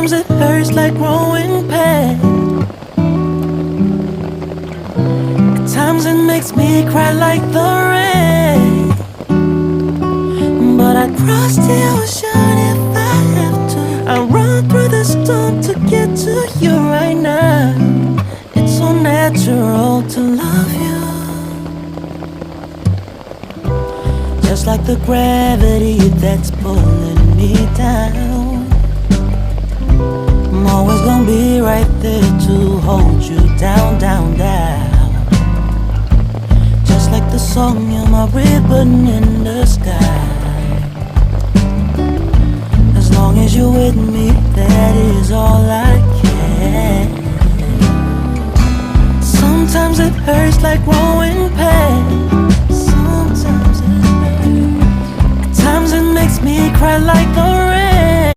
Sometimes it hurts like growing pain. At times it makes me cry like the rain. But I'd cross the ocean if I have to. I'll run through the storm to get to you right now. It's so natural to love you. Just like the gravity that's pulling me down. I'm always gonna be right there to hold you down, down, down. Just like the song, you're my ribbon in the sky. As long as you're with me, that is all I can. Sometimes it hurts like growing pain. Sometimes it hurts. At times it makes me cry like the rain.